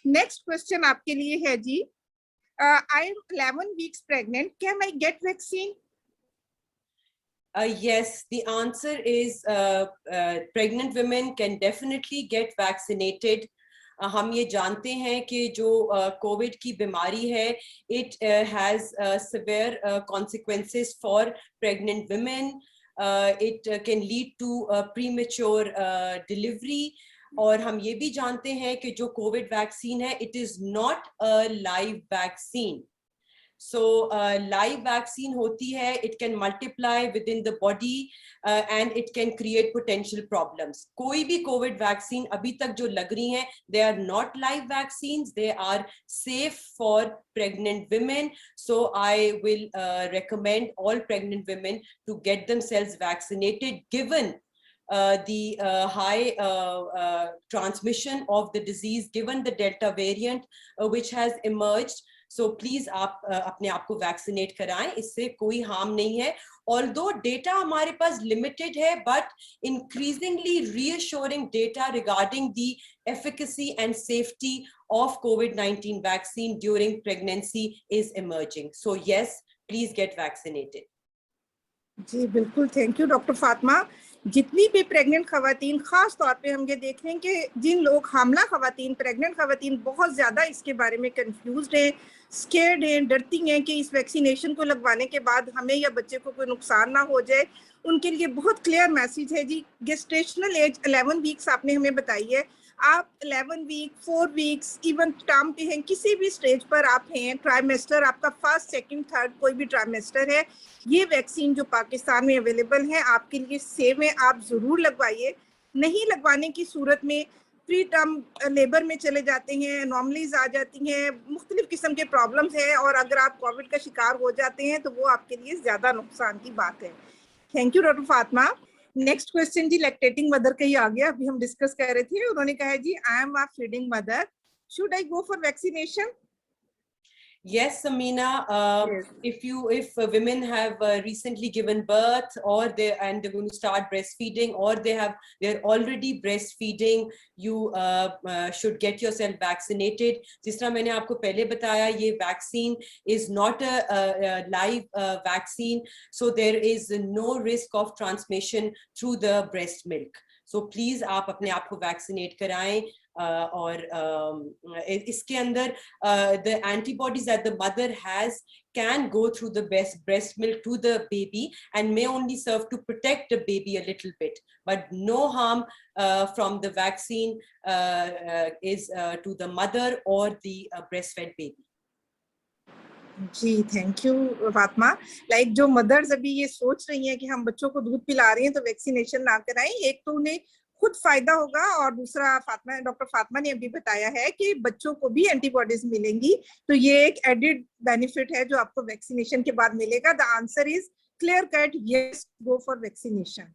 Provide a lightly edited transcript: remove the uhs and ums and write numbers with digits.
Next question आपके लिए है जी, I am 11 weeks pregnant, can I get vaccine? Yes, the answer is pregnant women can definitely get vaccinated. हम ये जानते हैं कि जो कोविड की बीमारी है, it has severe consequences for pregnant women. It can lead to premature delivery. और हम ये भी जानते हैं कि जो कोविड वैक्सीन है, it is not a live vaccine. So live vaccine होती है, it can multiply within the body and it can create potential problems. कोई भी COVID vaccine अभी तक जो लग रही हैं, they are not live vaccines, they are safe for pregnant women. So I will recommend all pregnant women to get themselves vaccinated, given the high transmission of the disease, given the Delta variant which has emerged. So please आप अपने आप को vaccinate कराएं, इससे कोई harm नहीं है. Although data हमारे पास limited है, but increasingly reassuring data regarding the efficacy and safety of COVID-19 vaccine during pregnancy is emerging. So yes, please get vaccinated. जी बिल्कुल, थैंक यू डॉक्टर फातिमा. जितनी भी प्रेग्नेंट खवातीन, खास तौर पे हम ये देख रहे हैं कि जिन लोग हामला खवातीन, प्रेग्नेंट खवातीन बहुत ज़्यादा इसके बारे में कंफ्यूज्ड हैं, स्केर्ड हैं, डरती हैं कि इस वैक्सीनेशन को लगवाने के बाद हमें या बच्चे को कोई नुकसान ना हो जाए, उनके लिए बहुत क्लियर मैसेज है जी. गेस्टेशनल एज 11 वीक्स आपने हमें बताई है. आप 11 वीक, 4 वीक्स, इवन टर्म पे हैं, किसी भी स्टेज पर आप हैं, ट्राइमेस्टर आपका फर्स्ट, सेकंड, थर्ड कोई भी ट्राइमेस्टर है, ये वैक्सीन जो पाकिस्तान में अवेलेबल है आपके लिए सेम है, आप जरूर लगवाइए. नहीं लगवाने की सूरत में प्री टर्म लेबर में चले जाते हैं, एनॉमलीज आ जाती हैं, मुख्तलिफ किस्म के प्रॉब्लम्स हैं, और अगर आप कोविड का शिकार हो जाते हैं तो वो आपके लिए ज्यादा नुकसान की बात है. Thank you doctor Fatima. Next question जी लैक्टेटिंग मदर का ही आ गया, अभी हम डिस्कस कर रहे थे. उन्होंने कहा है जी, I am a feeding mother, should I go for vaccination? Yes, Samina. Yes. If women have recently given birth, or they're going to start breastfeeding, or they're already breastfeeding, you should get yourself vaccinated. जिस तरह मैंने आपको पहले बताया, ये vaccine is not a live vaccine, so there is no risk of transmission through the breast milk. So please आप अपने आप को vaccinate कराएं. और इसके अंदर the antibodies that the mother has can go through the breast milk to the baby and may only serve to protect the baby a little bit, but no harm from the vaccine is to the mother or the breastfed baby. जी thank you Fatima. Like जो mothers अभी ये सोच रही हैं कि हम बच्चों को दूध पिला रहे हैं तो वैक्सीनेशन ना कराएं, एक तो उन्हें खुद फायदा होगा, और दूसरा डॉक्टर फातिमा ने अभी बताया है कि बच्चों को भी एंटीबॉडीज मिलेंगी, तो ये एक एडिड बेनिफिट है जो आपको वैक्सीनेशन के बाद मिलेगा. The answer is clear cut, yes, go for vaccination.